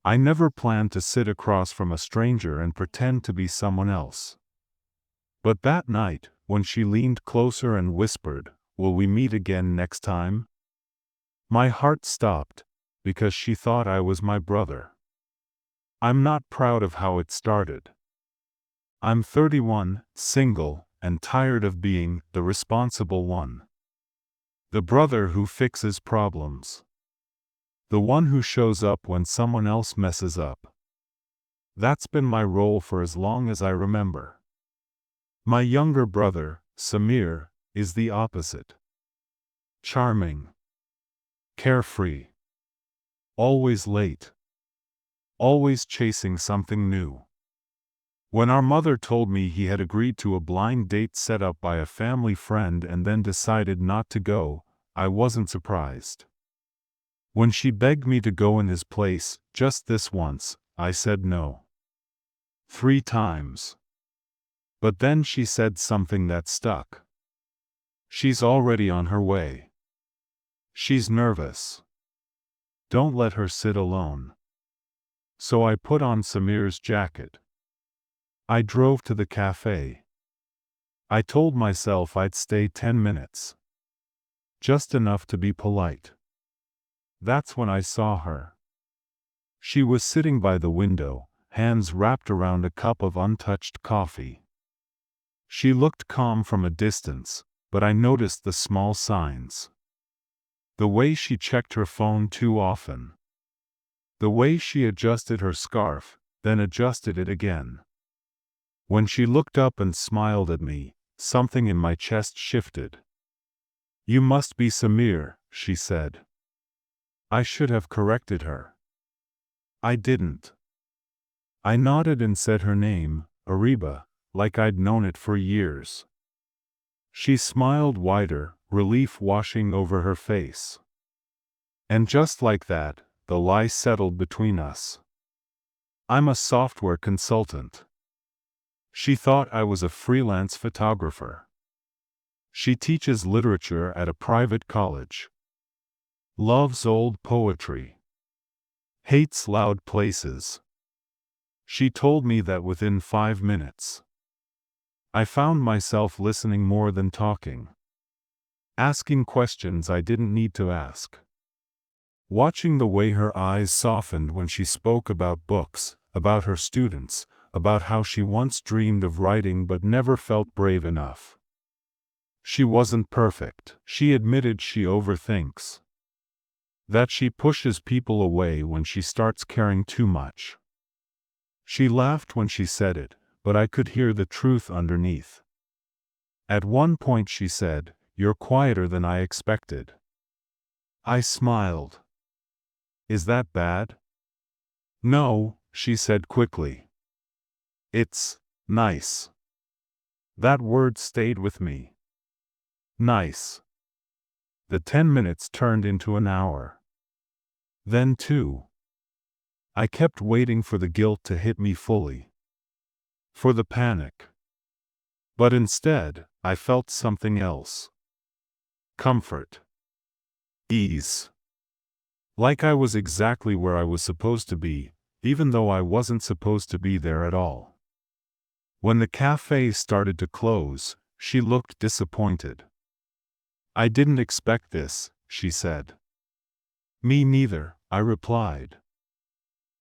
I never planned to sit across from a stranger and pretend to be someone else. But that night, when she leaned closer and whispered, "Will we meet again next time?" my heart stopped, because she thought I was my brother. I'm not proud of how it started. I'm 31, single, and tired of being the responsible one. The brother who fixes problems. The one who shows up when someone else messes up. That's been my role for as long as I remember. My younger brother, Samir, is the opposite. Charming. Carefree. Always late. Always chasing something new. When our mother told me he had agreed to a blind date set up by a family friend and then decided not to go, I wasn't surprised. When she begged me to go in his place, just this once, I said no. 3 times. But then she said something that stuck. She's already on her way. She's nervous. Don't let her sit alone. So I put on Samir's jacket. I drove to the cafe. I told myself I'd stay 10 minutes. Just enough to be polite. That's when I saw her. She was sitting by the window, hands wrapped around a cup of untouched coffee. She looked calm from a distance, but I noticed the small signs. The way she checked her phone too often. The way she adjusted her scarf, then adjusted it again. When she looked up and smiled at me, something in my chest shifted. "You must be Samir," she said. I should have corrected her. I didn't. I nodded and said her name, Ariba, like I'd known it for years. She smiled wider, relief washing over her face. And just like that, the lie settled between us. I'm a software consultant. She thought I was a freelance photographer. She teaches literature at a private college. Loves old poetry. Hates loud places. She told me that within 5 minutes. I found myself listening more than talking. Asking questions I didn't need to ask. Watching the way her eyes softened when she spoke about books, about her students, about how she once dreamed of writing but never felt brave enough. She wasn't perfect. She admitted she overthinks. That she pushes people away when she starts caring too much. She laughed when she said it, but I could hear the truth underneath. At one point she said, "You're quieter than I expected." I smiled. Is that bad? No, she said quickly. It's nice. That word stayed with me. Nice. The 10 minutes turned into an hour. Then 2. I kept waiting for the guilt to hit me fully. For the panic. But instead, I felt something else. Comfort. Ease. Like I was exactly where I was supposed to be, even though I wasn't supposed to be there at all. When the cafe started to close, she looked disappointed. "I didn't expect this," she said. "Me neither," I replied.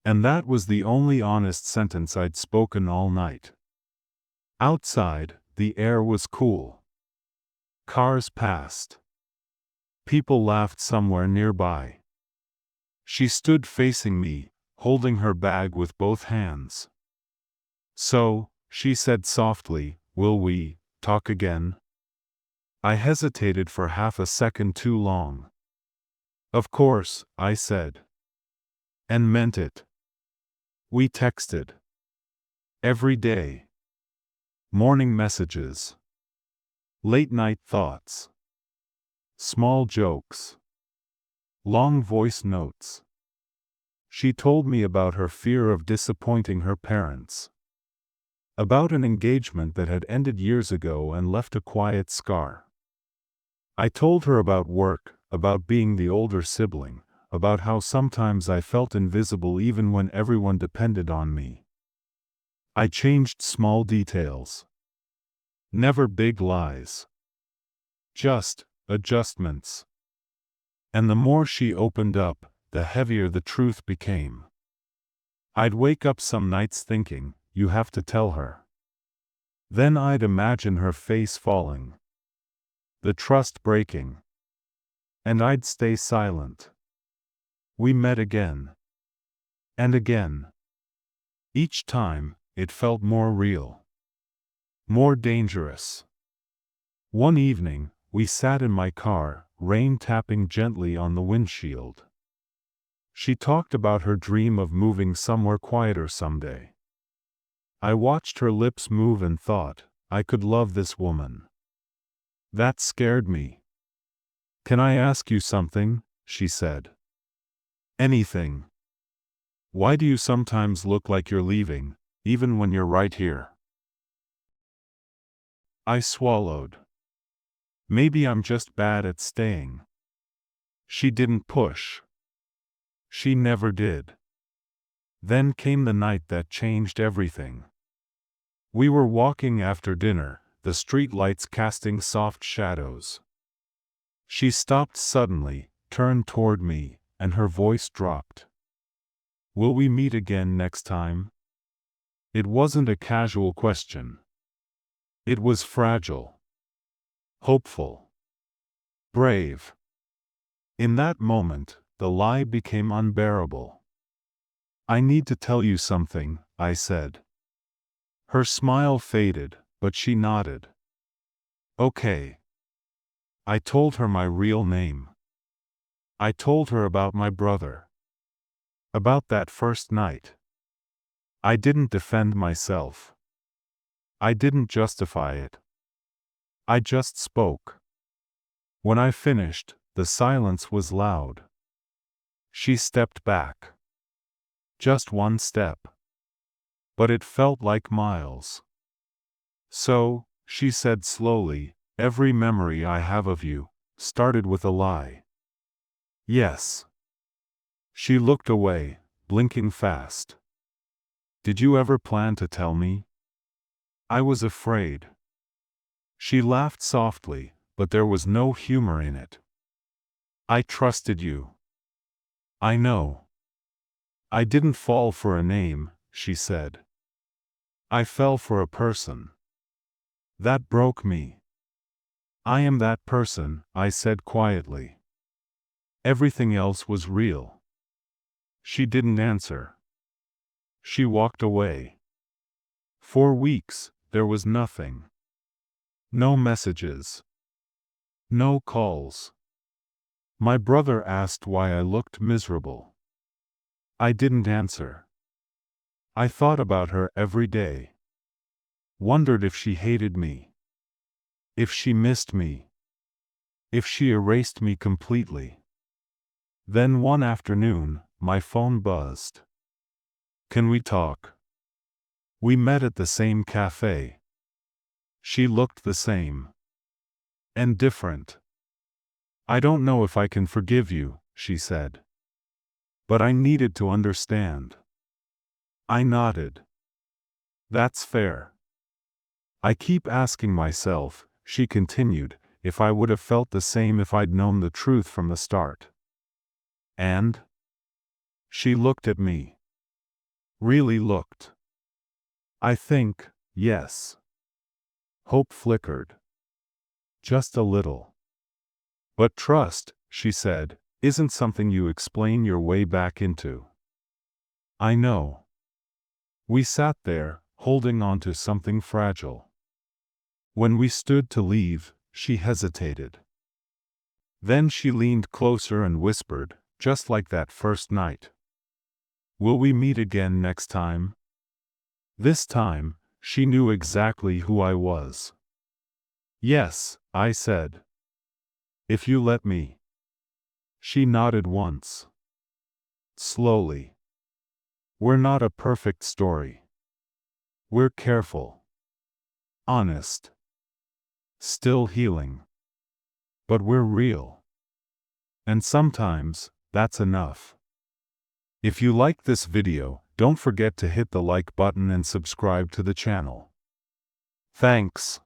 And that was the only honest sentence I'd spoken all night. Outside, the air was cool. Cars passed. People laughed somewhere nearby. She stood facing me, holding her bag with both hands. "So," she said softly, "will we talk again?" I hesitated for half a second too long. "Of course," I said. And meant it. We texted. Every day. Morning messages. Late night thoughts. Small jokes. Long voice notes. She told me about her fear of disappointing her parents. About an engagement that had ended years ago and left a quiet scar. I told her about work, about being the older sibling, about how sometimes I felt invisible even when everyone depended on me. I changed small details. Never big lies. Just adjustments. And the more she opened up, the heavier the truth became. I'd wake up some nights thinking, you have to tell her. Then I'd imagine her face falling. The trust breaking. And I'd stay silent. We met again. And again. Each time, it felt more real. More dangerous. One evening, we sat in my car, rain tapping gently on the windshield. She talked about her dream of moving somewhere quieter someday. I watched her lips move and thought, I could love this woman. That scared me. Can I ask you something? She said. Anything. Why do you sometimes look like you're leaving, even when you're right here? I swallowed. Maybe I'm just bad at staying. She didn't push. She never did. Then came the night that changed everything. We were walking after dinner, the street lights casting soft shadows. She stopped suddenly, turned toward me, and her voice dropped. Will we meet again next time? It wasn't a casual question. It was fragile. Hopeful. Brave. In that moment, the lie became unbearable. I need to tell you something, I said. Her smile faded, but she nodded. Okay. I told her my real name. I told her about my brother. About that first night. I didn't defend myself. I didn't justify it. I just spoke. When I finished, the silence was loud. She stepped back. Just one step. But it felt like miles. So, she said slowly, every memory I have of you started with a lie. Yes. She looked away, blinking fast. Did you ever plan to tell me? I was afraid. She laughed softly, but there was no humor in it. I trusted you. I know. I didn't fall for a name, she said. I fell for a person. That broke me. I am that person, I said quietly. Everything else was real. She didn't answer. She walked away. For weeks, there was nothing. No messages. No calls. My brother asked why I looked miserable. I didn't answer. I thought about her every day. Wondered if she hated me. If she missed me. If she erased me completely. Then one afternoon, my phone buzzed. Can we talk? We met at the same cafe. She looked the same. And different. I don't know if I can forgive you, she said. But I needed to understand. I nodded. That's fair. I keep asking myself, she continued, if I would have felt the same if I'd known the truth from the start. And? She looked at me. Really looked. I think, yes. Hope flickered. Just a little. But trust, she said, isn't something you explain your way back into. I know. We sat there, holding on to something fragile. When we stood to leave, she hesitated. Then she leaned closer and whispered, just like that first night. Will we meet again next time? This time, she knew exactly who I was. Yes, I said. If you let me. She nodded once. Slowly. We're not a perfect story. We're careful. Honest. Still healing. But we're real. And sometimes, That's enough. If you like this video, don't forget to hit the like button and subscribe to the channel. Thanks.